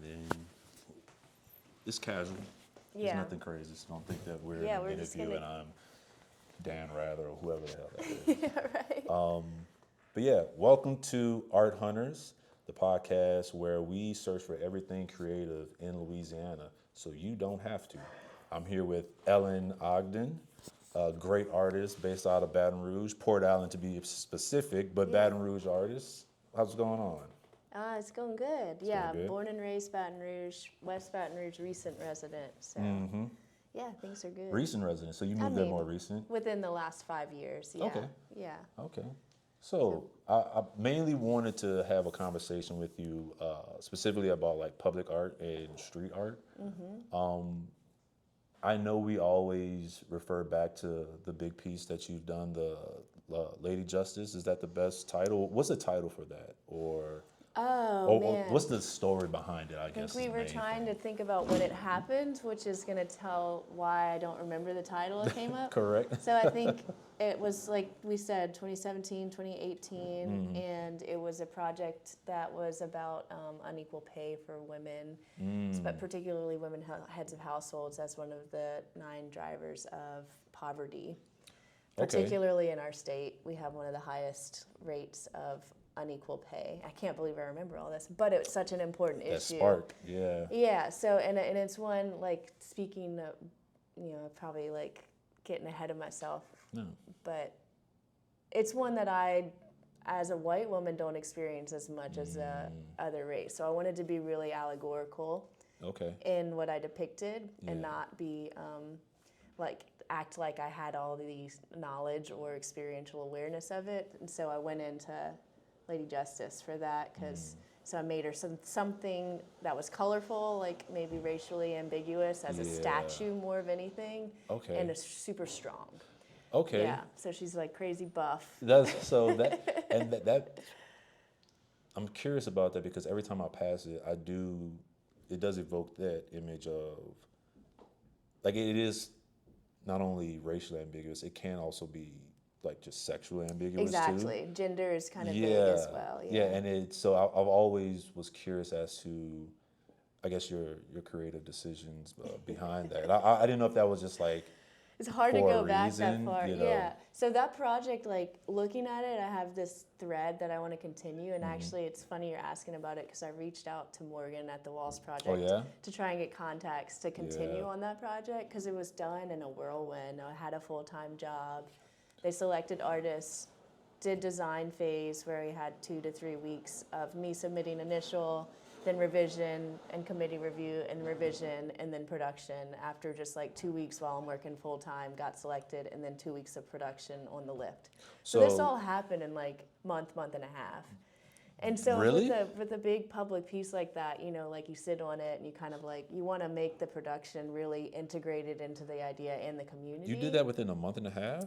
then it's casual. Yeah. It's nothing crazy. So don't think that we're Yeah, in we're an just interview gonna- and I'm Dan Rather or whoever the hell that is. Yeah, right. But yeah, welcome to Art Hunters, the podcast where we search for everything creative in Louisiana so you don't have to. I'm here with Ellen Ogden, a great artist based out of Baton Rouge, Port Allen to be specific, but Yeah. Baton Rouge artist. How's it going on? It's going good. Yeah, going good? born and raised Baton Rouge, West Baton Rouge recent resident. So, yeah, things are good. Recent resident, so you I moved there mean, more recent? Within the last 5 years, yeah. Okay. Yeah. Okay. So I mainly wanted to have a conversation with you specifically about like public art and street art. I know we always refer back to the big piece that you've done, the Lady Justice. Is that the best title? What's the title for that? Or Man. what's the story behind it, I guess? I is think we the were main trying thing. to think about when it happened, which is going to tell why I don't remember the title that came up. Correct. So I think it was like we said, 2017, 2018, and it was a project that was about unequal pay for women, but particularly women heads of households as one of the 9 drivers of poverty. Okay. Particularly in our state, we have one of the highest rates of unequal pay. I can't believe I remember all this, but it's such an important That issue. spark, yeah. Yeah, so, and it's one, like, speaking of, probably, like, getting ahead of myself, No. but it's one that I, as a white woman, don't experience as much as a other race. So I wanted to be really allegorical Okay. in what I depicted and Yeah. not be, act like I had all these knowledge or experiential awareness of it. And so I went into Lady Justice for that because so I made her something that was colorful, like maybe racially ambiguous as a Yeah. statue more of anything, Okay. and it's super strong. Okay. Yeah, so she's like crazy buff. That's so that and that I'm curious about that because every time I pass it, it does evoke that image of like it is not only racially ambiguous, it can also be like just sexually ambiguous too. Exactly, gender is kind of vague as well. Yeah, and I've always was curious as to, I guess your creative decisions behind that. I didn't know if that was just like It's hard to for a go back reason, that far. you know. Yeah. So that project, like looking at it, I have this thread that I want to continue. And actually, it's funny you're asking about it because I reached out to Morgan at the Walls Project Oh, yeah? to try and get contacts to continue Yeah. on that project because it was done in a whirlwind. I had a full-time job. They selected artists, did design phase where we had 2 to 3 weeks of me submitting initial, then revision and committee review and revision and then production. After just like 2 weeks while I'm working full time, got selected, and then 2 weeks of production on the lift. So this all happened in like month and a half. And so Really? with a big public piece like that, like you sit on it and you kind of like, you want to make the production really integrated into the idea and the community. You did that within a month and a half?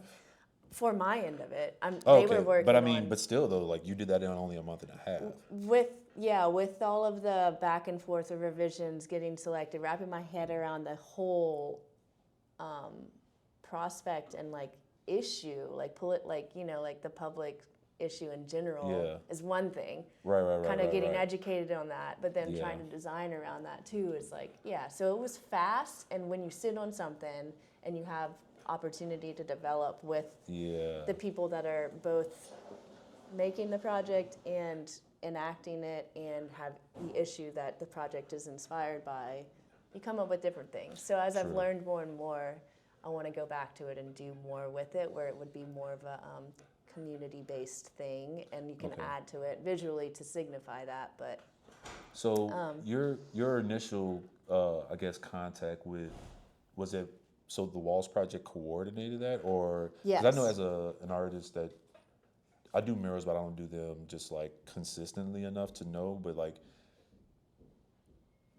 For my end of it. Oh, they were working but I mean, on, but still though, like you did that in only a month and a half. with all of the back and forth of revisions, getting selected, wrapping my head around the whole prospect and like issue, like the public issue in general is one thing. Right. Kind of getting right. educated on that, but then trying to design around that too is like, so it was fast. And when you sit on something and you have opportunity to develop with the people that are both making the project and enacting it and have the issue that the project is inspired by, you come up with different things. So as I've learned more and more, I want to go back to it and do more with it, where it would be more of a community-based thing, and you can add to it visually to signify that. But so your initial, I guess, contact with, was it? So the Walls Project coordinated that, or yes. 'cause I know as an artist that I do murals, but I don't do them just like consistently enough to know. But like,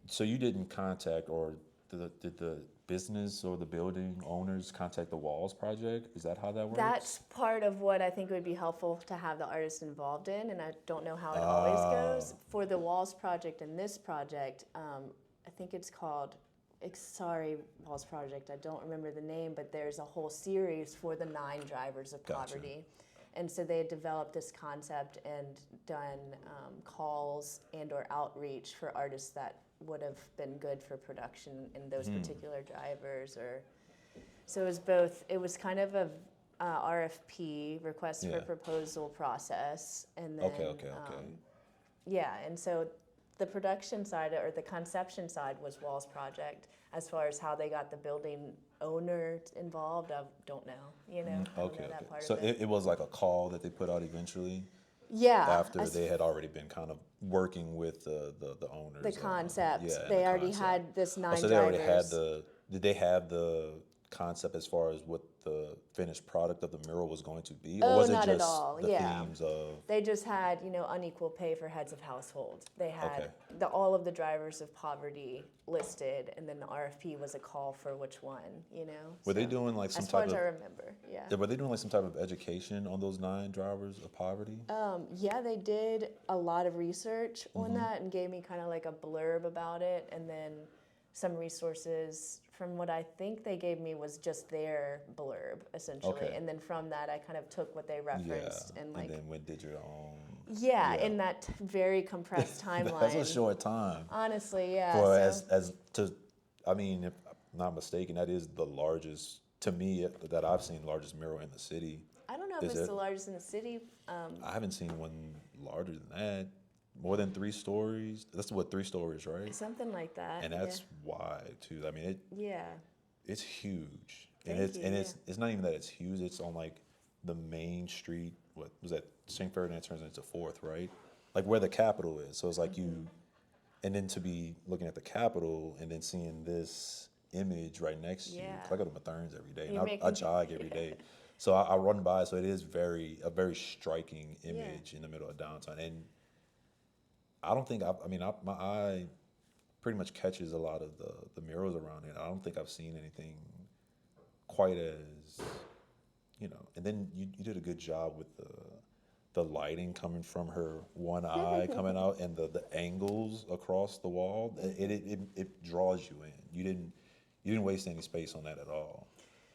so you didn't contact, or did the business or the building owners contact the Walls Project? Is that how that works? That's part of what I think would be helpful to have the artist involved in, and I don't know how it always goes. For the Walls Project and this project, I think it's called. Walls Project, I don't remember the name, but there's a whole series for the 9 drivers of poverty. And so they had developed this concept and done calls and or outreach for artists that would have been good for production in those particular drivers. Or so it was kind of a RFP, request for proposal process, and then yeah, and so the production side or the conception side was Wall's project. As far as how they got the building owner involved, I don't know. I don't know that part so of it. it was like a call that they put out eventually. Yeah. After they had already been kind of working with the owners. The concept. And they already had this 9 so they drivers. already had did they have the concept as far as what the finished product of the mural was going to be? Or was it not just at all. the themes of... They just had, unequal pay for heads of household. They had all of the drivers of poverty listed, and then the RFP was a call for which one, Were they doing like some as far type as of... I remember, yeah. Were they doing like some type of education on those 9 drivers of poverty? Yeah, they did a lot of research on that and gave me kind of like a blurb about it, and then some resources. From what I think they gave me was just their blurb, essentially. And then from that, I kind of took what they referenced and like... And then did your own... Yeah, in that very compressed timeline. That's a short time. Honestly, yeah. I mean, if I'm not mistaken, that is the largest, to me, that I've seen, largest mural in the city. I don't know if it's the largest in the city. I haven't seen one larger than that. More than 3 stories. That's 3 stories, right? Something like that. And that's wide too. I mean, it's huge. It's not even that it's huge. It's on like the main street. What was that? St. Ferdinand turns into 4th, right? Like where the Capitol is. So it's like and then to be looking at the Capitol and then seeing this image right next to you. 'Cause I go to Matherns every day, and I jog every day. So I run by. So it is a very striking image in the middle of downtown. And I don't think my eye pretty much catches a lot of the murals around here. I don't think I've seen anything quite as, and then you did a good job with the lighting coming from her one eye coming out and the angles across the wall. It draws you in. You didn't waste any space on that at all.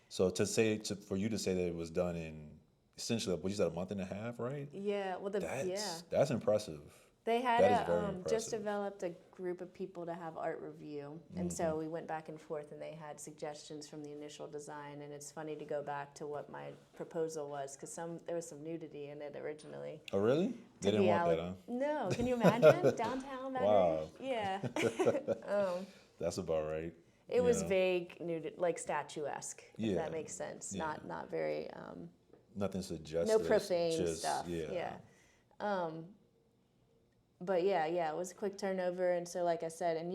So for you to say that it was done in essentially, what you said, a month and a half, right? Yeah. Well, that's impressive. They had just developed a group of people to have art review, and so we went back and forth, and they had suggestions from the initial design. And it's funny to go back to what my proposal was, because there was some nudity in it originally. Oh, really? They didn't want that, huh? No, can you imagine? Downtown Baton Rouge? Yeah. That's about right. It was vague, nudity, like statuesque, if that makes sense. Yeah. Not very... nothing suggestive. No profane stuff. Yeah. But it was a quick turnover, and so like I said, and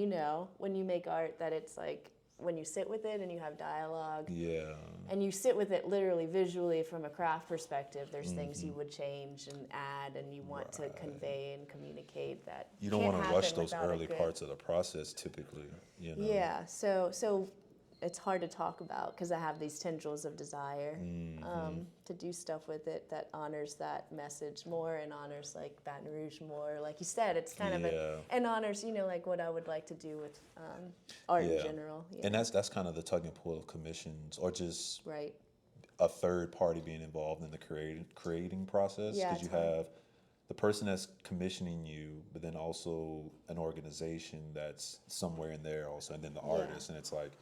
when you make art, that it's like when you sit with it and you have dialogue, and you sit with it literally visually from a craft perspective, there's things you would change and add, and you want to convey and communicate that. You don't want to rush those early parts of the process, typically. Yeah, so it's hard to talk about because I have these tendrils of desire to do stuff with it that honors that message more and honors like Baton Rouge more. Like you said, it's kind of and honors like what I would like to do with art in general. Yeah. And that's kind of the tug and pull of commissions, or just a third party being involved in the creating process, because you have the person that's commissioning you, but then also an organization that's somewhere in there also, and then the artist, and it's like,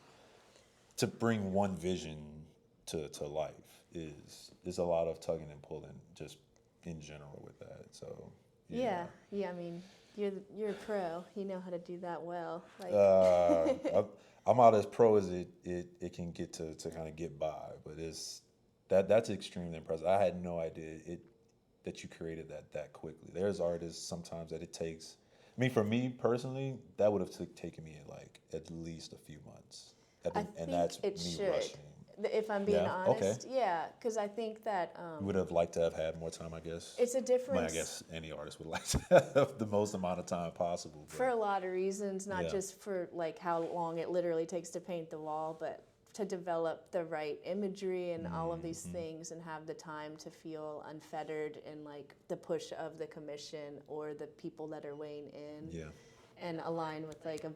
to bring one vision to life is a lot of tugging and pulling, just in general with that. So yeah. I mean, you're a pro. You know how to do that well. Like I'm not as pro as it can get to kind of get by, but that's extremely impressive. I had no idea that you created that quickly. There's artists sometimes that it takes. I mean, for me personally, that would have taken me like at least a few months. And that's me rushing. If I'm being honest, because I think that you would have liked to have had more time, I guess. It's a difference. I guess any artist would like to have the most amount of time possible. For a lot of reasons, not just for like how long it literally takes to paint the wall, but to develop the right imagery and all of these things, and have the time to feel unfettered in like the push of the commission or the people that are weighing in, and align with like a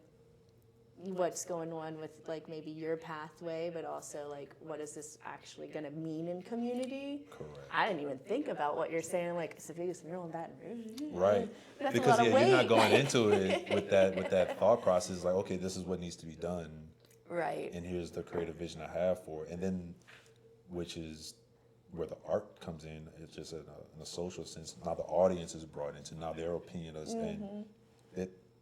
what's going on with like maybe your pathway, but also like what is this actually going to mean in community? Correct. I didn't even think about what you're saying. Like it's the biggest mural in Baton Rouge. Right. That's Because a lot of weight. you're not going into it with that thought process. Like, okay, this is what needs to be done. Right. And here's the creative vision I have for it. And then, which is where the art comes in. It's just in a social sense. Now the audience is brought into. Now their opinion is, and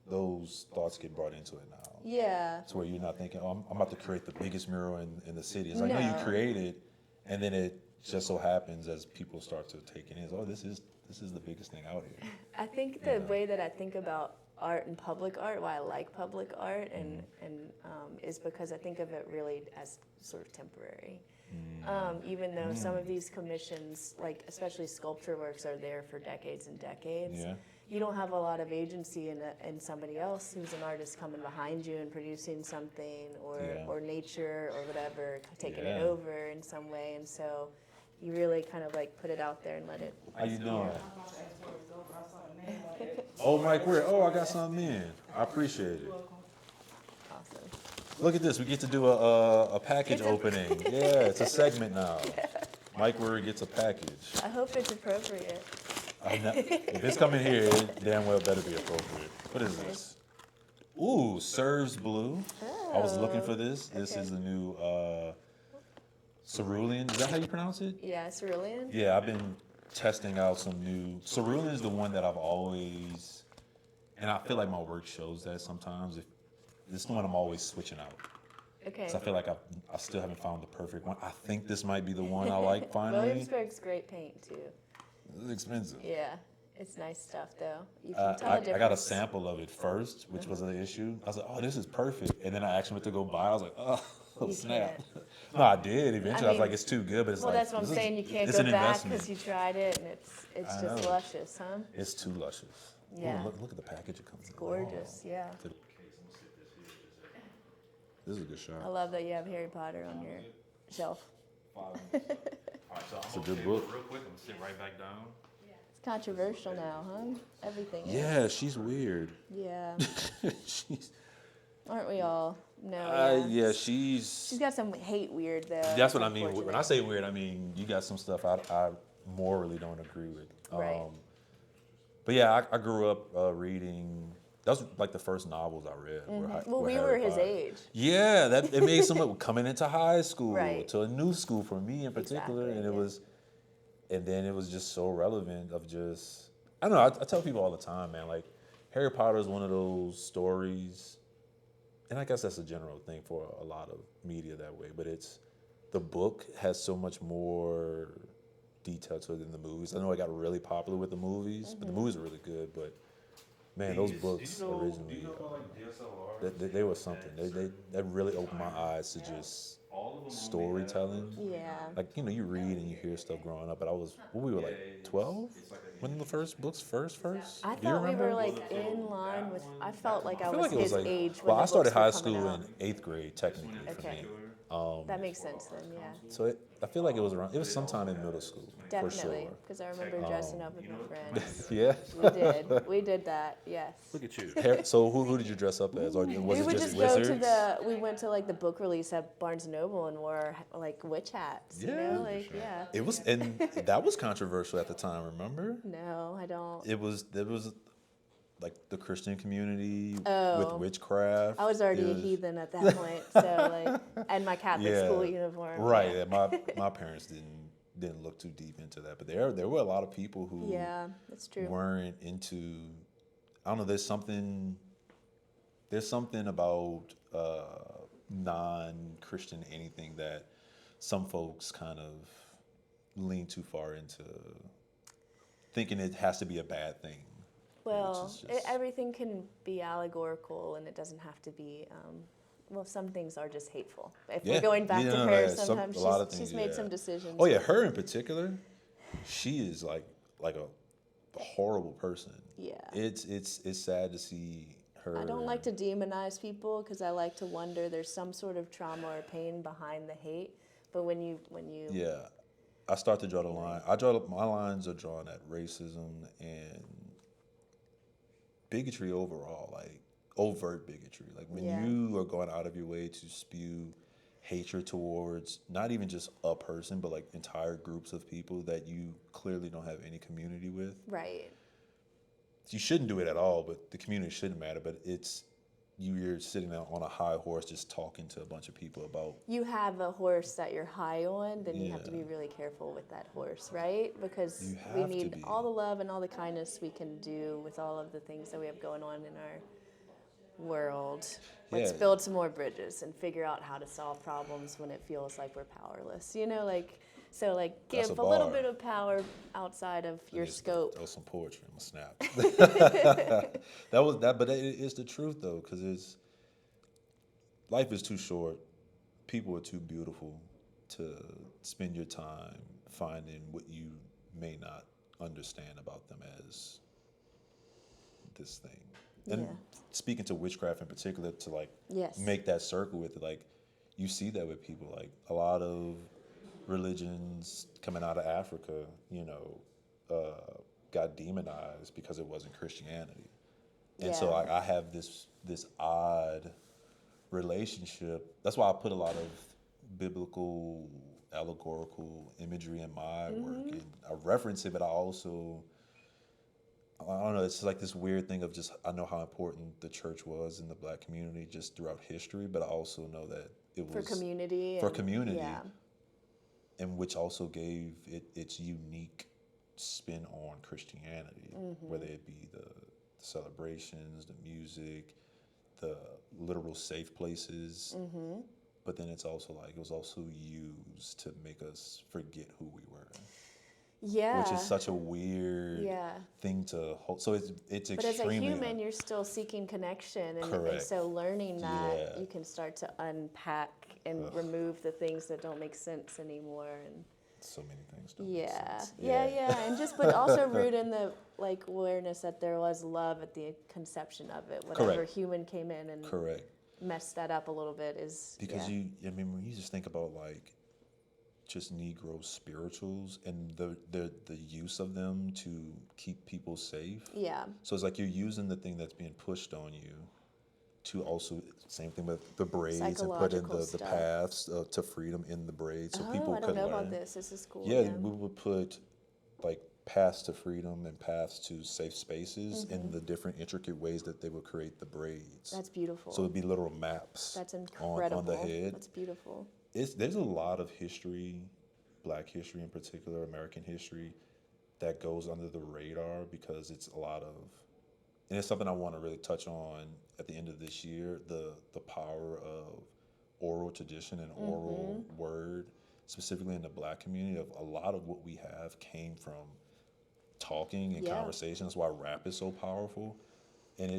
those thoughts get brought into it now. Yeah. It's where you're not thinking, oh, I'm about to create the biggest mural in the city. It's like, no, you create it, and then it just so happens as people start to take it in, oh, this is the biggest thing out here. I think the way that I think about art and public art, why I like public art, and is because I think of it really as sort of temporary. Even though some of these commissions, like especially sculpture works, are there for decades and decades. Yeah. You don't have a lot of agency in somebody else who's an artist coming behind you and producing something, or nature or whatever, taking it over in some way. And so you really kind of like put it out there and let it. How you doing? Oh, Mike, I got something in. I appreciate it. Awesome. Look at this. We get to do a package opening. Yeah, it's a segment now. Yeah. Mike Weir gets a package. I hope it's appropriate. If it's coming here, it damn well better be appropriate. What is this? Ooh, Serves Blue. Oh, I was looking for this. This is the new cerulean. Is that how you pronounce it? Yeah, cerulean. Yeah, I've been testing out some new. Cerulean is the one that I've always, and I feel like my work shows that sometimes. It's the one I'm always switching out. Okay. So I feel like I still haven't found the perfect one. I think this might be the one I like finally. Williamsburg's great paint too. It's expensive. Yeah, it's nice stuff though. You can tell the difference. I got a sample of it first, which was an issue. I was like, oh, this is perfect. And then I actually went to go buy. I was like, oh, snap. No, I did eventually. I was like, it's too good, but it's well, like. That's what I'm saying. You can't go back because you tried it, and it's just luscious, huh? It's too luscious. Yeah. Ooh, look at the package it comes in. It's gorgeous. Yeah. This is a good shot. I love that you have Harry Potter on your shelf. It's a good book. Real quick, I'm gonna sit right back down. It's controversial now, huh? Everything is. Yeah, she's weird. Yeah. she's. Aren't we all? No. Yeah, she's. She's got some hate weird though. That's what I mean. When I say weird, I mean you got some stuff I morally don't agree with. Right. But yeah, I grew up reading. That was like the first novels I read. Well, we were his age. Yeah, it made someone coming into high school, Right. to a new school for me in particular, Exactly, and then it was just so relevant of just, I don't know, I tell people all the time, man, like Harry Potter is one of those stories, and I guess that's a general thing for a lot of media that way, but the book has so much more detail to it than the movies. I know it got really popular with the movies, but the movies are really good, but man, those books originally, they were something. They really opened my eyes to just storytelling. Yeah. Like, you read and you hear stuff growing up, but we were like 12 when the first books first? I Do you thought we remember? were like in line with. I felt like I feel was like it his was like, age. When well, the I started books were high coming school out. in 8th grade, technically, for Okay. me. That makes sense then, yeah. So I feel like it was sometime in middle school, for Definitely, sure. because I remember dressing up with my friends. Yeah. We did that, yes. Look at you. So who did you dress up as? Or was We it would just just go wizards? we went to like the book release at Barnes & Noble and wore like witch hats, you know, like, yeah. It was, and that was controversial at the time, remember? No, I don't. There was like the Christian community with Oh. witchcraft. I was already It a heathen at that point, so like, and my Catholic school uniform. Right. Yeah. Yeah, my parents didn't look too deep into that, but there were a lot of people who Yeah, that's true. weren't into. I don't know. There's something about non-Christian anything that some folks kind of lean too far into, thinking it has to be a bad thing. Well, everything can be allegorical, and it doesn't have to be. Well, some things are just hateful. If we're going back to her, sometimes she's made some decisions. Oh yeah, her in particular, she is like a horrible person. Yeah. It's sad to see her. I don't like to demonize people because I like to wonder there's some sort of trauma or pain behind the hate. But when you Yeah, I start to draw the line. My lines are drawn at racism and bigotry overall. Like overt bigotry. Like when you are going out of your way to spew hatred towards not even just a person, but like entire groups of people that you clearly don't have any community with. Right. You shouldn't do it at all, but the community shouldn't matter. But it's you're sitting on a high horse just talking to a bunch of people about. You have a horse that you're high on, then you have to be really careful with that horse, right? Because we need all the love and all the kindness we can do with all of the things that we have going on in our world. Let's build some more bridges and figure out how to solve problems when it feels like we're powerless. You know, like, so like give a little bit of power outside of your scope. That was some poetry. I'm gonna snap. That was that, but it is the truth though, because life is too short. People are too beautiful to spend your time finding what you may not understand about them as this thing. And speaking to witchcraft in particular, to like make that circle with it, like you see that with people, like a lot of religions coming out of Africa, got demonized because it wasn't Christianity. And so I have this odd relationship. That's why I put a lot of biblical, allegorical imagery in my work. And I reference it, but I don't know, it's like this weird thing of just, I know how important the church was in the Black community just throughout history, but I also know that it was... For community. And which also gave it its unique spin on Christianity, whether it be the celebrations, the music, the literal safe places. But then it's also like, it was also used to make us forget who we were. Yeah. Which is such a weird thing to hold. So it's extremely... But as a human, you're still seeking connection. And so learning that, you can start to unpack and remove the things that don't make sense anymore. And so many things don't make sense. And just, but also root in the like awareness that there was love at the conception of it. Whatever human came in and messed that up a little bit is... Because when you just think about like, just Negro spirituals and the use of them to keep people safe. Yeah. So it's like you're using the thing that's being pushed on you to also, same thing with the braids and put in the paths to freedom in the braids so people could learn. I don't know about this. This is cool. Yeah, we would put like paths to freedom and paths to safe spaces in the different intricate ways that they would create the braids. That's beautiful. So it'd be literal maps. That's incredible. On the head. That's beautiful. There's a lot of history, Black history in particular, American history, that goes under the radar because it's a lot of, and it's something I want to really touch on at the end of this year, the power of oral tradition and oral word, specifically in the Black community. Of a lot of what we have came from talking and conversation. That's why rap is so powerful. And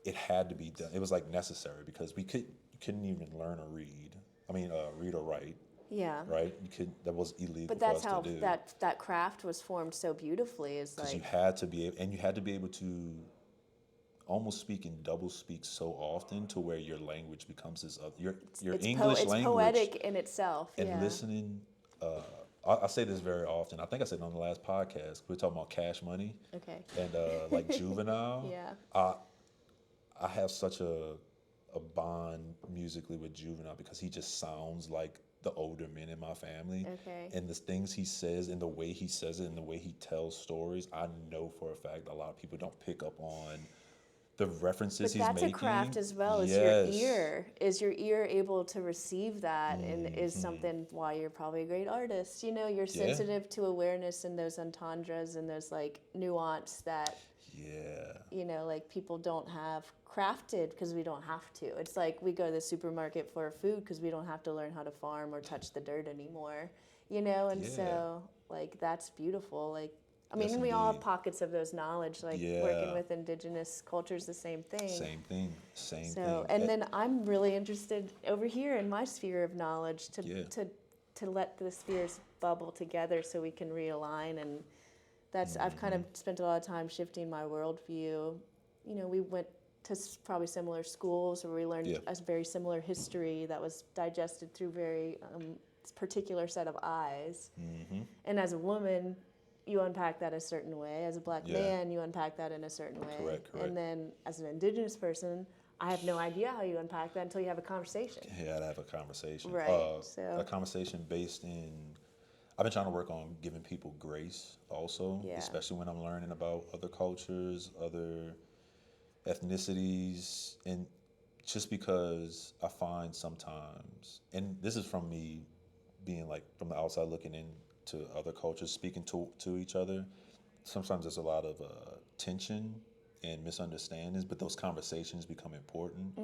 it had to be done. It was like necessary because you couldn't even learn or read. Read or write. Yeah. Right? That was illegal. But that's how that craft was formed so beautifully. Is like, because you had to be able to almost speak and double speak so often to where your language becomes this your English language. It's poetic in itself. And listening. I say this very often. I think I said it on the last podcast. We were talking about Cash Money. Okay. And like Juvenile. I have such a bond musically with Juvenile because he just sounds like the older men in my family. Okay. And the things he says and the way he says it and the way he tells stories, I know for a fact a lot of people don't pick up on the references he's making. But that's a craft as well. Is your ear. Is your ear able to receive that and is something why you're probably a great artist. You're sensitive to awareness and those entendres and those like nuance that like people don't have crafted because we don't have to. It's like we go to the supermarket for food because we don't have to learn how to farm or touch the dirt anymore, and so like that's beautiful. Like and we all have pockets of those knowledge, like working with indigenous cultures, the same thing. Same thing. And then I'm really interested over here in my sphere of knowledge to let the spheres bubble together so we can realign. And that's I've kind of spent a lot of time shifting my worldview. We went to probably similar schools where we learned a very similar history that was digested through very particular set of eyes. And as a woman, you unpack that a certain way. As a black man, you unpack that in a certain way. Correct. And then as an indigenous person, I have no idea how you unpack that until you have a conversation. Yeah, to have a conversation. Right. A conversation based in. I've been trying to work on giving people grace also, especially when I'm learning about other cultures, other ethnicities, and just because I find sometimes, and this is from me being like from the outside looking into other cultures, speaking to each other, sometimes there's a lot of tension and misunderstandings, but those conversations become important.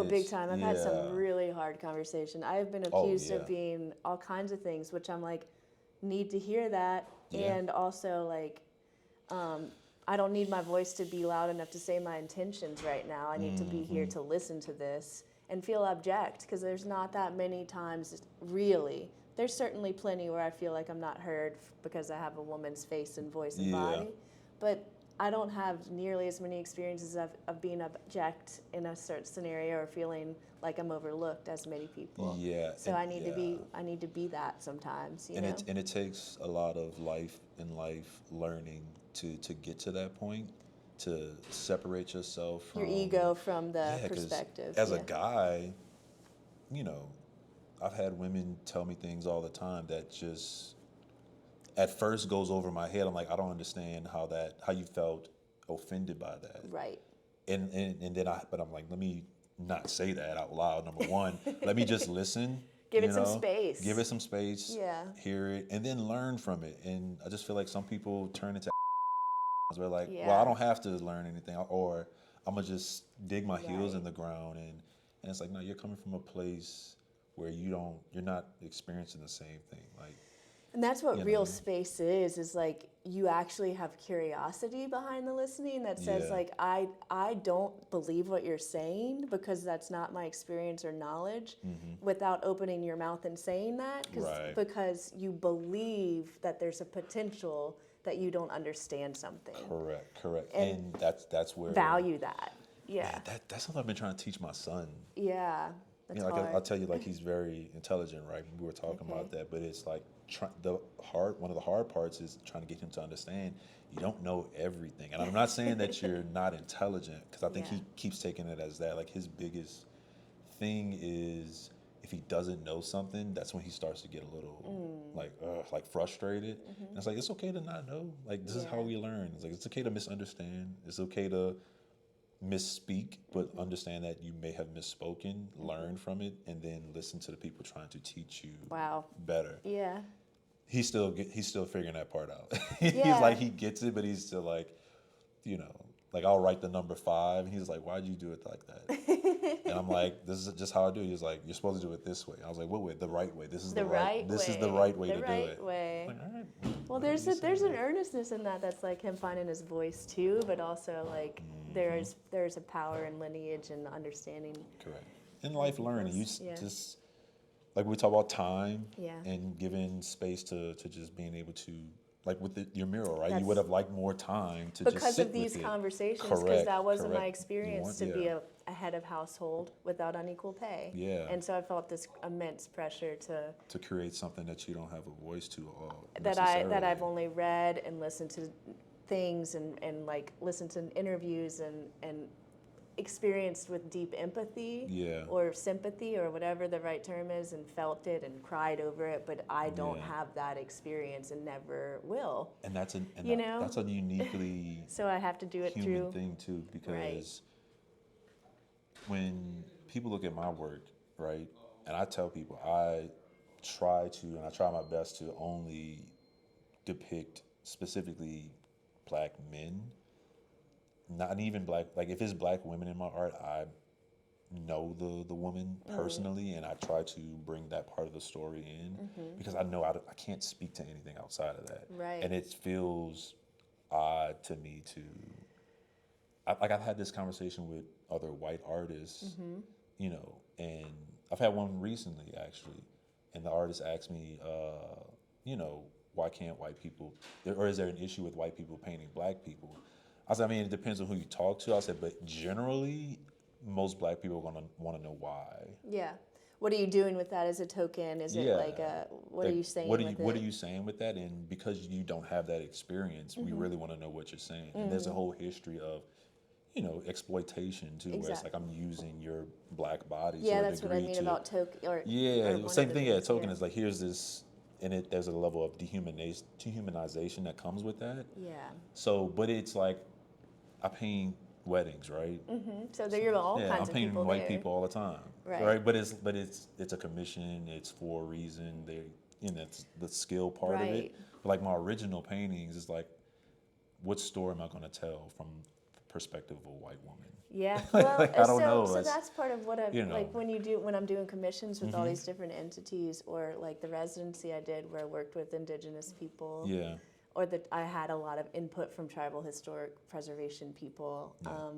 Big time. I've had some really hard conversation. I've been accused of being all kinds of things, which I'm like, need to hear that. And also like, I don't need my voice to be loud enough to say my intentions right now. I need to be here to listen to this and feel abject, because there's not that many times, really. There's certainly plenty where I feel like I'm not heard because I have a woman's face and voice and body. But I don't have nearly as many experiences of being abject in a certain scenario or feeling like I'm overlooked as many people. Yeah. So I need to be that sometimes, you know? And it takes a lot of life learning to get to that point, to separate yourself from your ego from the perspective. As a guy, you know, I've had women tell me things all the time that just at first goes over my head. I'm like, I don't understand how you felt offended by that. Right. And then I'm like, let me not say that out loud. Number one, let me just listen. Give it some space. Give it some space. Yeah. Hear it, and then learn from it. And I just feel like some people turn into where like, well, I don't have to learn anything, or I'm gonna just dig my heels in the ground, and it's like, no, you're coming from a place where you're not experiencing the same thing, like. And that's what real space is like you actually have curiosity behind the listening that says like, I don't believe what you're saying because that's not my experience or knowledge, without opening your mouth and saying that, because you believe that there's a potential that you don't understand something. Correct. And that's where value that. Yeah. Man, that's something I've been trying to teach my son. Yeah. That's like hard. I'll tell you, like, he's very intelligent, right? We were talking about that, but it's like one of the hard parts is trying to get him to understand you don't know everything. And I'm not saying that you're not intelligent, because I think he keeps taking it as that. Like, his biggest thing is if he doesn't know something, that's when he starts to get a little like frustrated. And it's like, it's okay to not know. Like, this is how we learn. It's like, it's okay to misunderstand. It's okay to misspeak, but understand that you may have misspoken, learn from it, and then listen to the people trying to teach you better. Yeah. He's still figuring that part out. He's like, he gets it, but he's still like, you know, like, I'll write the number 5, and he's like, why'd you do it like that? And I'm like, this is just how I do it. He's like, you're supposed to do it this way. I was like, what way? The right way. This is the right way. This is the right way to do it. Like, all right. Well, there's an earnestness in that's like him finding his voice too, but also like there's a power in lineage and understanding. Correct. In life learning, you just like we talk about time and giving space to just being able to, like with your mural, right? You would have liked more time to just sit with it. Because of these conversations, because that wasn't my experience to be a head of household without unequal pay. Yeah. And so I felt this immense pressure to create something that you don't have a voice to that I've only read and listened to things and like listened to interviews and experienced with deep empathy or sympathy or whatever the right term is, and felt it and cried over it, but I don't have that experience and never will. And that's a uniquely so I have to do it human through thing too, because when people look at my work, right, and I tell people I try my best to only depict specifically black men. Not even black, like if it's black women in my art, I know the woman personally, and I try to bring that part of the story in because I know I can't speak to anything outside of that. Right. And it feels odd to me I've had this conversation with other white artists, you know, and I've had one recently actually, and the artist asked me, you know, why can't white people, or is there an issue with white people painting black people? I said, I mean, it depends on who you talk to. I said, but generally, most black people are going to want to know why. Yeah. what are you doing with that as a token? Is it like what are you saying with it? What are you saying with that? And because you don't have that experience, we really want to know what you're saying. And there's a whole history of, exploitation too, where it's like I'm using your black body to a degree. Yeah, that's what I mean about token. Or Same thing. Yeah, token is like here's this, and there's a level of dehumanization that comes with that. Yeah. So, but it's like I paint weddings, right? So there are all kinds of people. I'm painting white people all the time, right? But it's a commission. It's for a reason. It's the skill part of it. But like my original paintings is like, what story am I going to tell from the perspective of a white woman? Yeah, well, I don't know. So that's part of what like when I'm doing commissions with all these different entities, or like the residency I did where I worked with indigenous people. Yeah. Or that I had a lot of input from tribal historic preservation people. Yeah.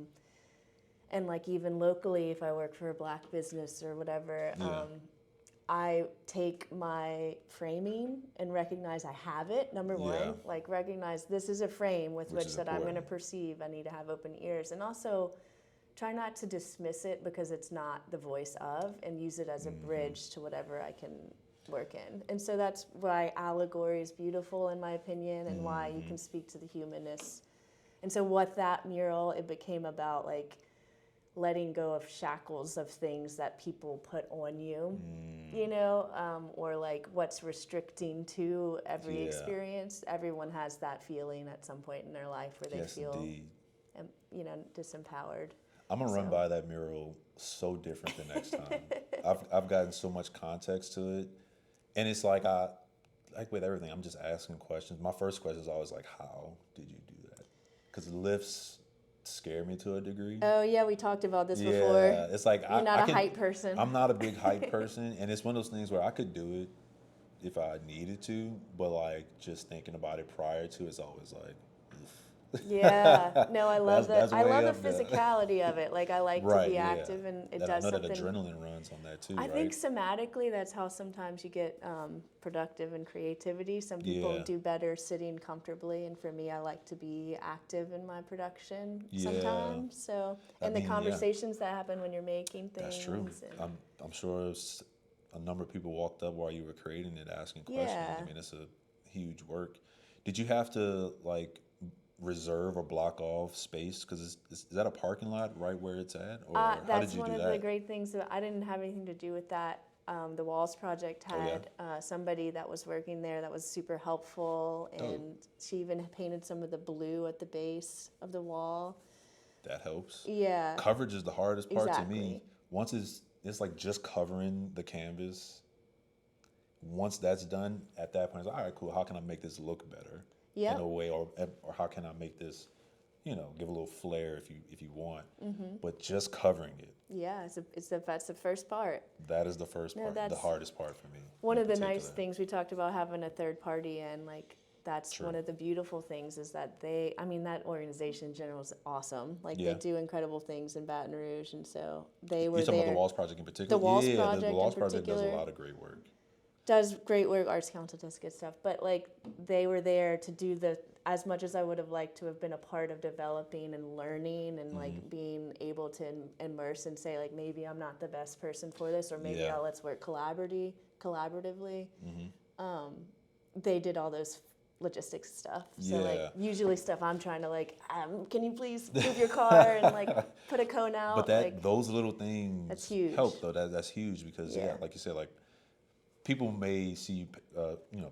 And like even locally, if I work for a black business or whatever, I take my framing and recognize I have it, number one. Like recognize this is a frame with which that I'm going to perceive. I need to have open ears. And also try not to dismiss it because it's not the voice of, and use it as a bridge to whatever I can work in. And so that's why allegory is beautiful in my opinion, and why you can speak to the humanness. And so what that mural, it became about like letting go of shackles of things that people put on you, or like what's restricting to every experience. Everyone has that feeling at some point in their life where they feel, disempowered. I'm gonna run by that mural so different the next time. I've gotten so much context to it. And it's like like with everything, I'm just asking questions. My first question is always like, how did you do that? Because lifts scare me to a degree. Oh yeah, we talked about this before. Yeah, it's like you're not a height person. I'm not a big height person, and it's one of those things where I could do it if I needed to, but like just thinking about it prior to, it's always like. Yeah, no, I love that. I love the physicality of it. Like I like to be active, and it does something. That adrenaline runs on that too. I think somatically, that's how sometimes you get productive and creativity. Some people do better sitting comfortably, and for me, I like to be active in my production sometimes. So, and the conversations that happen when you're making things. That's true. I'm sure a number of people walked up while you were creating it, asking questions. I mean, it's a huge work. Did you have to reserve or block off space because is that a parking lot right where it's at, or how did you do that? That's one of the great things. I didn't have anything to do with that. The Walls Project had somebody that was working there that was super helpful, and she even painted some of the blue at the base of the wall. That helps. Yeah, coverage is the hardest part to me. Once it's like just covering the canvas. Once that's done, at that point it's like, all right, cool, how can I make this look better in a way, or how can I make this, give a little flair if you want, but just covering it. Yeah, that's the first part. That is the first part, the hardest part for me. One of the nice things we talked about having a third party, and like that's one of the beautiful things is that that organization in general is awesome. Like they do incredible things in Baton Rouge, and so they were there. You're talking about the Walls Project in particular? The Walls Project the Walls Project does a lot of great work. Does great work. Arts Council does good stuff, but like they were there to do as much as I would have liked to have been a part of developing and learning and like being able to immerse and say like maybe I'm not the best person for this, or maybe let's work collaboratively. They did all those logistics stuff. So like usually stuff I'm trying to can you please move your car and like put a cone out. But those little things that's huge. Help though. That's huge because like you said, like. People may see you,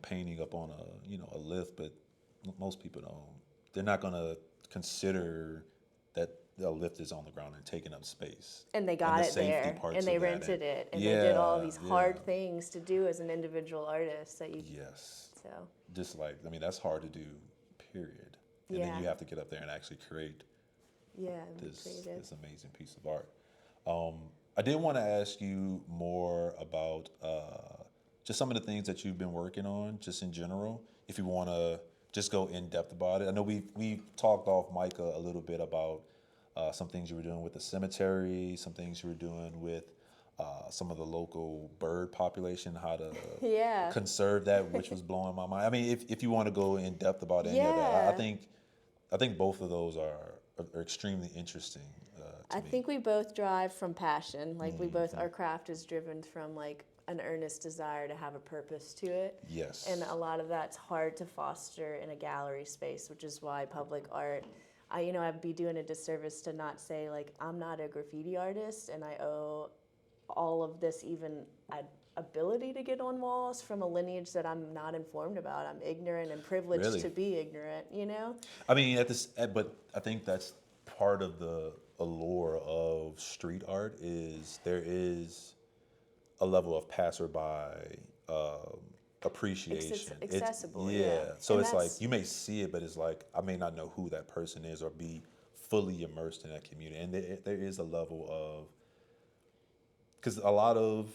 painting up on a lift, but most people don't. They're not going to consider that the lift is on the ground and taking up space. And they got it there, and they rented it, and they did all these hard things to do as an individual artist that you. Yes. So. Just that's hard to do, period. And then you have to get up there and actually create. This amazing piece of art. I did want to ask you more about. Just some of the things that you've been working on, just in general, if you want to just go in depth about it. I know we talked off mic a little bit about some things you were doing with the cemetery, some things you were doing with some of the local bird population, how to conserve that, which was blowing my mind. I mean, if you want to go in depth about any of that, I think both of those are extremely interesting to I me. think we both drive from passion. Like we both, our craft is driven from like an earnest desire to have a purpose to it. Yes. And a lot of that's hard to foster in a gallery space, which is why public art, I'd be doing a disservice to not say like, I'm not a graffiti artist and I owe all of this even ability to get on walls from a lineage that I'm not informed about. I'm ignorant and privileged Really? to be ignorant, you know? I mean, but I think that's part of the allure of street art is there is a level of passerby appreciation. Accessible, yeah. yeah. So And it's like that's- you may see it, but it's like I may not know who that person is or be fully immersed in that community. And there is a level of because a lot of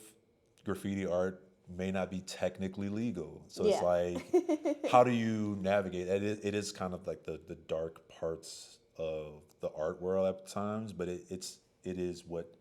graffiti art may not be technically legal. So it's Yeah. like, how do you navigate? It is kind of like the dark parts of the art world at times, but it is what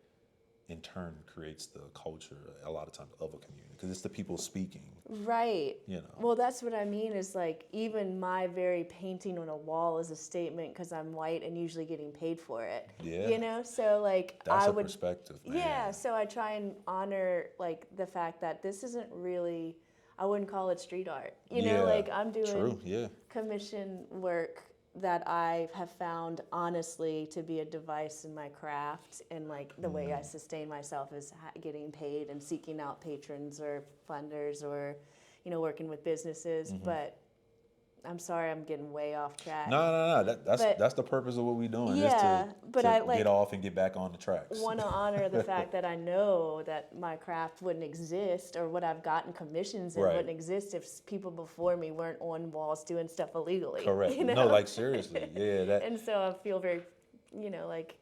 in turn creates the culture a lot of times of a community because it's the people speaking. Right. You know. Well, that's what I mean is like even my very painting on a wall is a statement because I'm white and usually getting paid for it. Yeah. You know, so like That's I a would. perspective, man. Yeah. So I try and honor like the fact that this isn't really. I wouldn't call it street art. You know, like I'm doing True. Yeah. commission work that I have found honestly to be a device in my craft and like the way I sustain myself is getting paid and seeking out patrons or funders or, working with businesses. But I'm sorry, I'm getting way off track. No. That's the purpose of what we're doing. Yeah, is but to I like get off and get back on the tracks. want to honor the fact that I know that my craft wouldn't exist or what I've gotten commissions in Right. wouldn't exist if people before me weren't on walls doing stuff illegally. Correct. You know? No, like seriously. Yeah. That. And so I feel very, like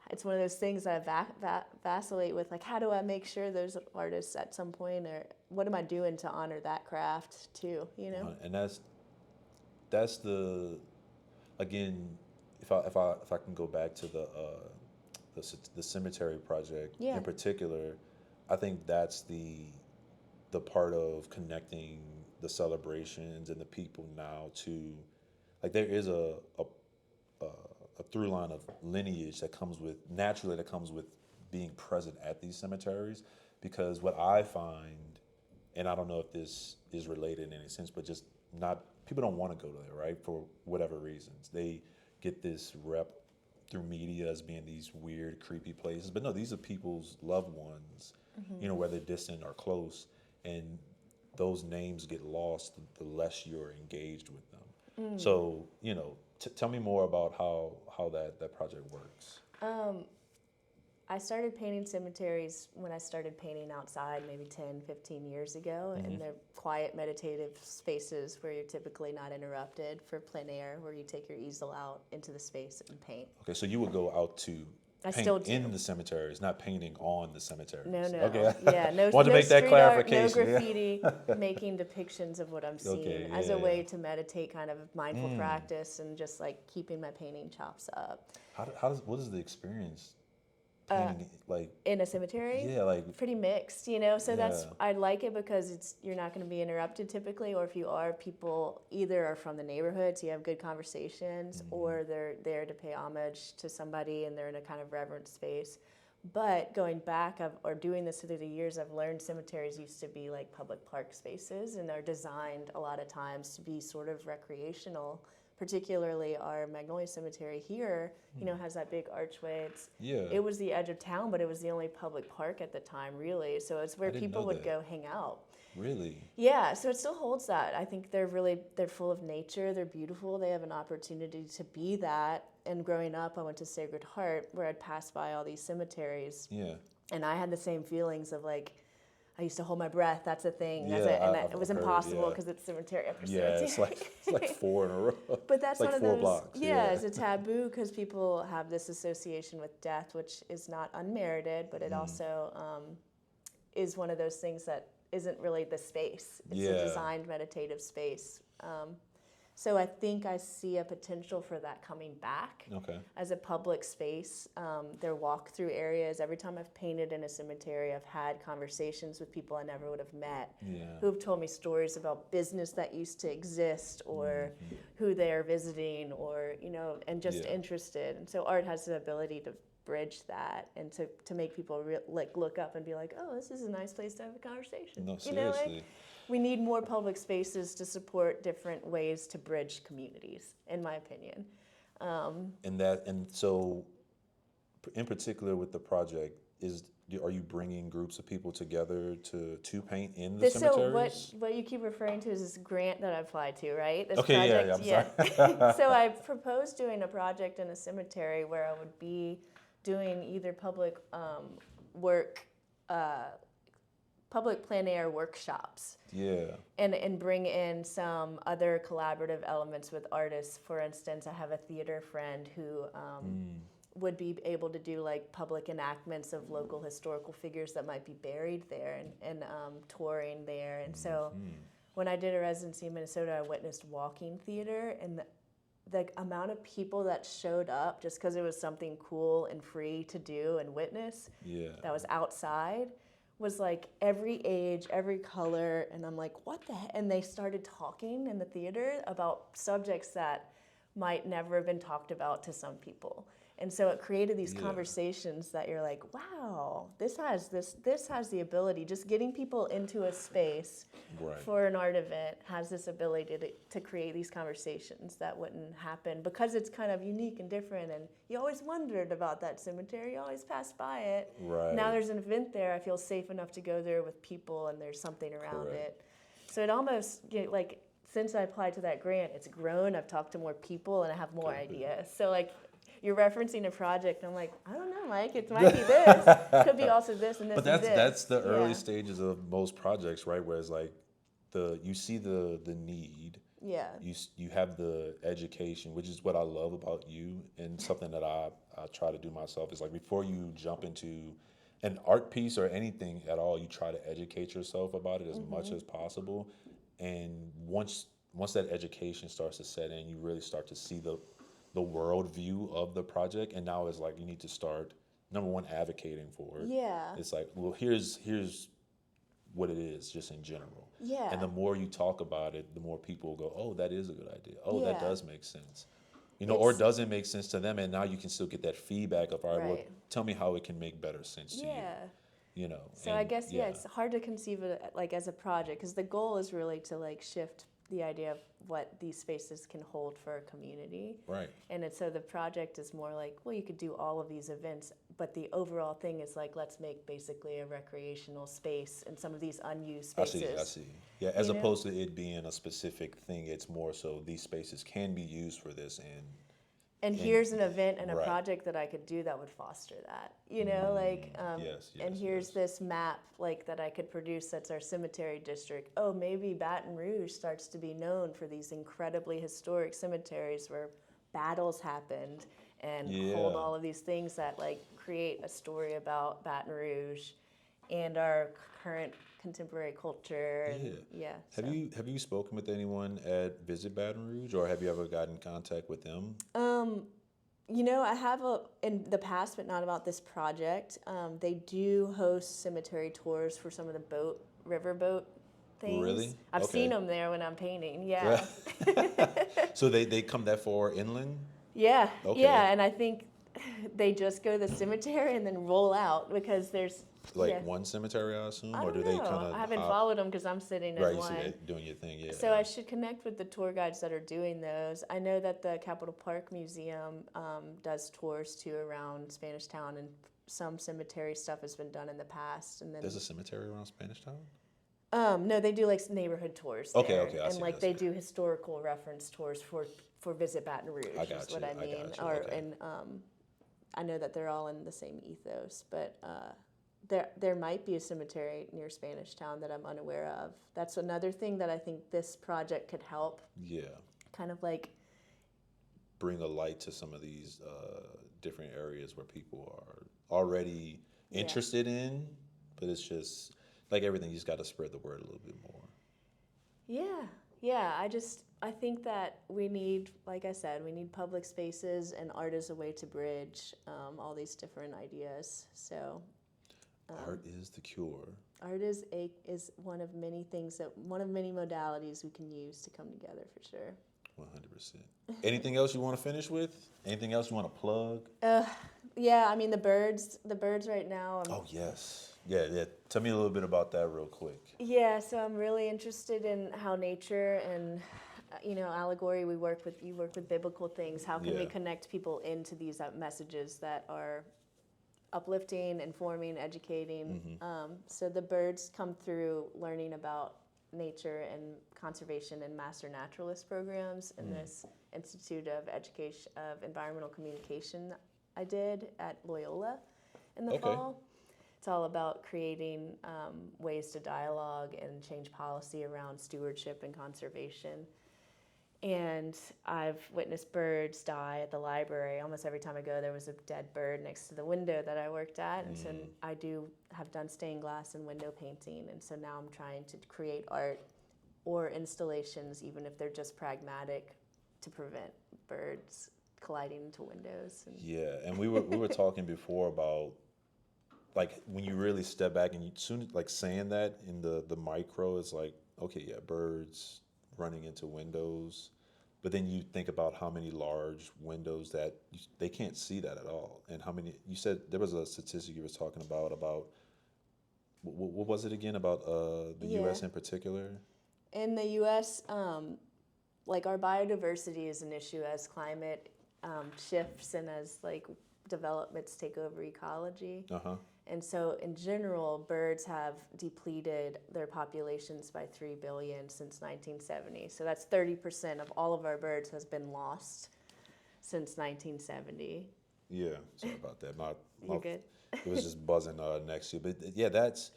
it's one of those things that I vacillate with. Like, how do I make sure those artists at some point, or what am I doing to honor that craft too? You know. And that's the again, if I can go back to the cemetery project Yeah. in particular, I think that's the part of connecting the celebrations and the people now to like there is a through line of lineage that comes with being present at these cemeteries because what I find, and I don't know if this is related in any sense, but just not people don't want to go there, right? For whatever reasons. They get this rep through media as being these weird, creepy places. But no, these are people's loved ones, whether distant or close. And those names get lost the less you're engaged with them. So, tell me more about how that project works. I started painting cemeteries when I started painting outside maybe 10, 15 years ago. And they're quiet, meditative spaces where you're typically not interrupted for plein air, where you take your easel out into the space and paint. Okay, so you would go out to I paint still do. in the cemeteries, not painting on the cemeteries. No. Okay. Yeah, no, Want to no make that street art, no clarification. Yeah. graffiti, making depictions of what I'm seeing Okay, as a yeah. way to meditate, kind of mindful practice, and just like keeping my painting chops up. What is the experience painting like In a cemetery? yeah, like Pretty mixed, so that's Yeah. I like it because you're not going to be interrupted typically, or if you are, people either are from the neighborhood so you have good conversations, or they're there to pay homage to somebody and they're in a kind of reverent space. But going back or doing this through the years, I've learned cemeteries used to be like public park spaces, and they're designed a lot of times to be sort of recreational. Particularly our Magnolia Cemetery here, has that big archway. It was the edge of town, but it was the only public park at the time, really. So it's where didn't people know would that. go hang out. really Yeah, so it still holds that. I think they're full of nature. They're beautiful. They have an opportunity to be that. And growing up, I went to Sacred Heart, where I'd pass by all these cemeteries. yeah. And I had the same feelings of like, I used to hold my breath. That's a thing. Yeah, It was I've heard, impossible yeah. because it's cemetery after Yeah, cemetery. it's like 4 in a row. But that's It's like one of 4 those. blocks. Yeah, it's a taboo because people have this association with death, which is not unmerited, but it also is one of those things that isn't really the space. It's Yeah. a designed meditative space. So I think I see a potential for that coming back as a public space. Their walk-through areas. Every time I've painted in a cemetery, I've had conversations with people I never would have met who've told me stories about business that used to exist or who they're visiting or, and just interested. And so art has the ability to bridge that and to make people look up and be like, oh, this is a nice place to have a conversation. No, seriously. We need more public spaces to support different ways to bridge communities, in my opinion. And so, in particular with the project, are you bringing groups of people together to paint in the cemeteries? So what you keep referring to is this grant that I applied to, right? This okay, project, I'm sorry. So I proposed doing a project in a cemetery where I would be doing either public public plein air workshops. And bring in some other collaborative elements with artists. For instance, I have a theater friend who would be able to do like public enactments of local historical figures that might be buried there and touring there. And so when I did a residency in Minnesota, I witnessed walking theater, and the amount of people that showed up just because it was something cool and free to do and witness that was outside was like every age, every color, and I'm like, what the heck? And they started talking in the theater about subjects that might never have been talked about to some people. And so it created these conversations that you're like, wow, this has the ability, just getting people into a space for an art event has this ability to create these conversations that wouldn't happen because it's kind of unique and different. And you always wondered about that cemetery, you always passed by it. Now there's an event there, I feel safe enough to go there with people and there's something around it. So it almost, since I applied to that grant, it's grown, I've talked to more people and I have more ideas. So you're referencing a project. I'm like, I don't know, Mike. It might be this. Could be also this and this. But and this. that's the early stages of most projects, right? Where it's like you see the need. Yeah. You have the education, which is what I love about you, and something that I try to do myself is like before you jump into an art piece or anything at all, you try to educate yourself about it as much as possible. And once that education starts to set in, you really start to see the world view of the project, and now it's like you need to start, number one, advocating for it. It's like, well, here's what it is just in general. And the more you talk about it, the more people will go, oh, that is a good idea. Oh, that does make sense. Or it doesn't make sense to them, and now you can still get that feedback of, all right, well, tell me how it can make better sense to you. So I guess, it's hard to conceive of it as a project, because the goal is really to shift the idea of what these spaces can hold for a community. And so the project is more like, well, you could do all of these events, but the overall thing is let's make basically a recreational space in some of these unused spaces. I see. Yeah, as opposed to it being a specific thing, it's more so these spaces can be used for this and here's an event and a project that I could do that would foster that, and here's this map that I could produce that's our cemetery district. Oh, maybe Baton Rouge starts to be known for these incredibly historic cemeteries where battles happened and hold all of these things that create a story about Baton Rouge and our current contemporary culture. And, Have you spoken with anyone at Visit Baton Rouge, or have you ever gotten in contact with them? I have in the past, but not about this project. They do host cemetery tours for some of the riverboat things. Really? I've seen them there when I'm painting. So they come that far inland? Yeah. And I think they just go to the cemetery and then roll out because there's one cemetery, I assume, or do they kind of? I haven't followed them because I'm sitting in one. Right, so doing your thing, So I should connect with the tour guides that are doing those. I know that the Capitol Park Museum does tours too around Spanish Town, and some cemetery stuff has been done in the past. And then there's a cemetery around Spanish Town? No, they do neighborhood tours. Okay, there. I see. And they do historical reference tours for Visit Baton Rouge. Is what I mean. And I know that they're all in the same ethos, but. There might be a cemetery near Spanish Town that I'm unaware of. That's another thing that I think this project could help. Kind of bring a light to some of these different areas where people are already interested in, but it's just like everything, you just got to spread the word a little bit more. Yeah. I think that we need, like I said, we need public spaces, and art is a way to bridge all these different ideas. So art is the cure. Art is one of many things one of many modalities we can use to come together for sure. 100%. Anything else you want to finish with? Anything else you want to plug? Yeah, I mean the birds right now. Oh yes, yeah. Tell me a little bit about that real quick. Yeah, so I'm really interested in how nature and allegory. You work with biblical things. How can we connect people into these messages that are uplifting, informing, educating? So the birds come through learning about nature and conservation and master naturalist programs in this Institute of Education of Environmental Communication I did at Loyola in the fall. It's all about creating ways to dialogue and change policy around stewardship and conservation. And I've witnessed birds die at the library. Almost every time I go, there was a dead bird next to the window that I worked at. And so I have done stained glass and window painting. And so now I'm trying to create art or installations, even if they're just pragmatic, to prevent birds colliding into windows. And we were talking before about, like, when you really step back and you soon, like, saying that in the micro, it's like, okay, yeah, birds running into windows, but then you think about how many large windows that they can't see that at all, and how many, you said there was a statistic you were talking about what was it again about the U.S. in particular? In the U.S., like our biodiversity is an issue as climate shifts and as like developments take over ecology. And so in general, birds have depleted their populations by 3 billion since 1970. So that's 30% of all of our birds has been lost since 1970. Yeah, sorry about that. You're good. It was just buzzing next to you. But yeah, that's,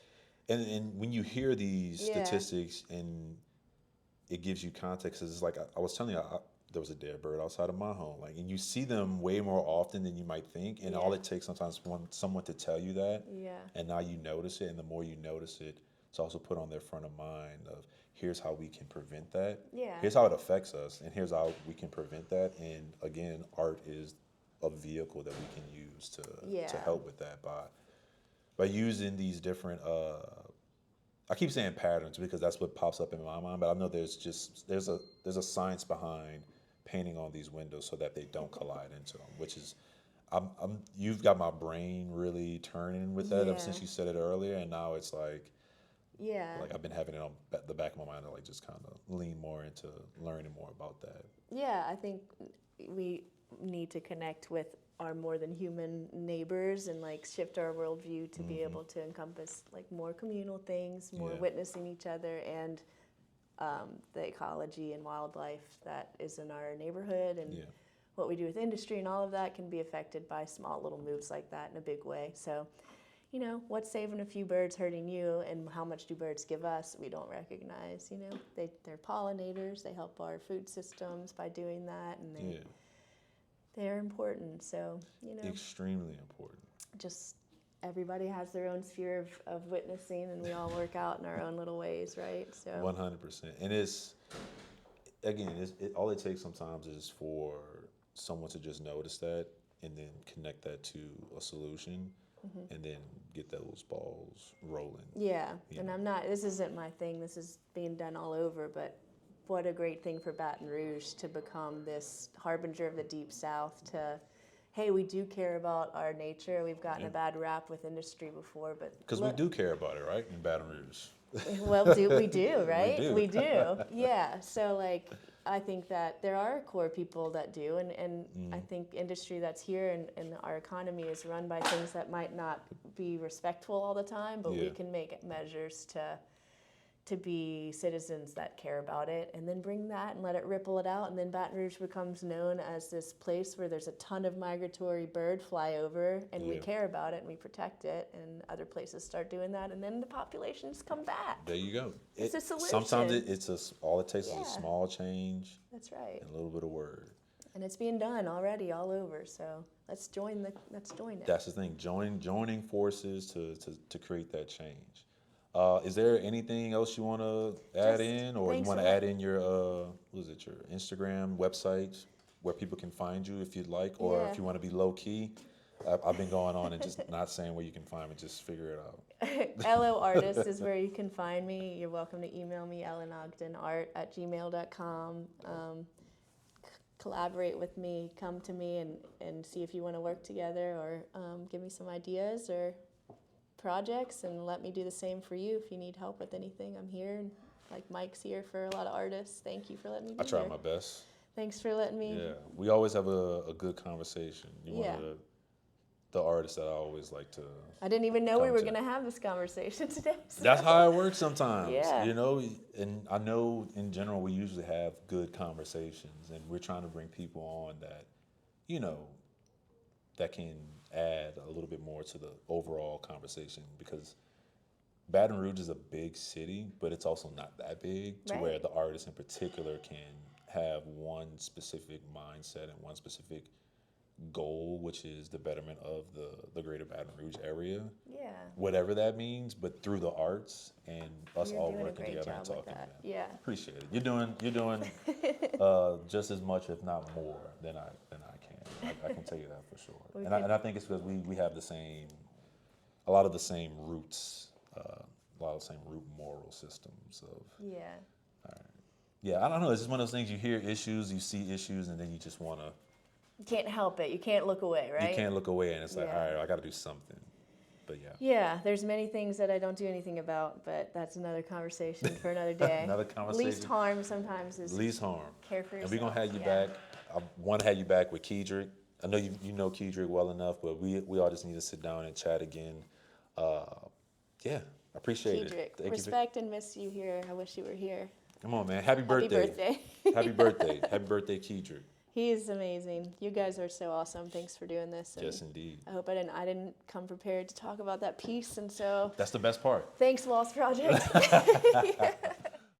and when you hear these statistics and it gives you context, it's like, I was telling you, there was a dead bird outside of my home. Like, and you see them way more often than you might think. And all it takes sometimes is someone to tell you that. And now you notice it. And the more you notice it, it's also put on their front of mind of, here's how we can prevent that. Here's how it affects us. And here's how we can prevent that. And again, art is a vehicle that we can use to help with that by using these different, I keep saying patterns because that's what pops up in my mind, but I know there's a science behind painting on these windows so that they don't collide into them, which is, you've got my brain really turning with that ever since you said it earlier, and now it's like, like I've been having it on the back of my mind to like just kind of lean more into learning more about that. Yeah, I think we need to connect with our more than human neighbors and like shift our worldview to be able to encompass like more communal things, more witnessing each other, and the ecology and wildlife that is in our neighborhood, and what we do with industry and all of that can be affected by small little moves like that in a big way. So, what's saving a few birds hurting you, and how much do birds give us? We don't recognize. They're pollinators. They help our food systems by doing that, and they're important. So extremely important. Just everybody has their own sphere of witnessing, and we all work out in our own little ways, right? So 100%. And it's, again, all it takes sometimes is for someone to just notice that and then connect that to a solution, and then get those balls rolling. And this isn't my thing. This is being done all over, but what a great thing for Baton Rouge to become this harbinger of the Deep South to, hey, we do care about our nature. We've gotten a bad rap with industry before, but because we do care about it, right, in Baton Rouge. Well, we do, right? We do. Yeah. So, like, I think that there are core people that do, and I think industry that's here and our economy is run by things that might not be respectful all the time, but we can make measures to be citizens that care about it, and then bring that and let it ripple it out, and then Baton Rouge becomes known as this place where there's a ton of migratory bird fly over, and we care about it and we protect it, and other places start doing that, and then the populations come back. There you go. It's a solution. Sometimes all it takes is a small change. That's right. And a little bit of word. And it's being done already all over, so let's join it. That's the thing, joining forces to create that change. Is there anything else you want to add Just in, or you thanks want for to add in your your Instagram website where people can find you if you'd like, or Yeah. if you want to be low key? I've been going on and just not saying where you can find me. Just figure it out. LO Artist is where you can find me. You're welcome to email me, ellenogdenart@gmail.com. Collaborate with me, come to me and see if you want to work together, or give me some ideas or projects, and let me do the same for you. If you need help with anything, I'm here. And like Mike's here for a lot of artists. Thank you for letting me be I try here. my best. Thanks for letting me. Yeah, we always have a good conversation. You're one of the artists that I always like to. I didn't even know we were to. going to have this conversation today. So. That's how it works sometimes. Yeah. You know, and I know in general we usually have good conversations, and we're trying to bring people on that, you know, that can add a little bit more to the overall conversation, because Baton Rouge is a big city, but it's also not that big to where the artist in particular can have one specific mindset and one specific goal, which is the betterment of the greater Baton Rouge area. Yeah. Whatever that means, but through the arts and us You're all doing a working great together job and with talking. that. Man. Yeah. Appreciate it. You're doing just as much, if not more, than I can. I can tell you that for sure. And I think it's because we have a lot of the same roots, a lot of the same root moral systems of. Yeah. Yeah, I don't know. It's just one of those things. You hear issues, you see issues, and then you just want to. You can't help it. You can't look away, right? You can't look away, and it's like, Yeah. all right, I got to do something. But yeah. Yeah, there's many things that I don't do anything about, but that's another conversation for another day. Another conversation. Least harm sometimes is Least harm. care for yourself. And we're gonna have you back. I want to have you back with Kedrick. I know you know Kedrick well enough, but we all just need to sit down and chat again. Yeah, I appreciate Kedrick, it. respect and miss you here. I wish you were here. Come on, man. Happy birthday. Happy birthday. Happy birthday. Happy birthday, Kedrick. He is amazing. You guys are so awesome. Thanks for doing this. Yes, indeed. I hope I didn't come prepared to talk about that piece, and so That's the best part. thanks, Lost Project. Yeah.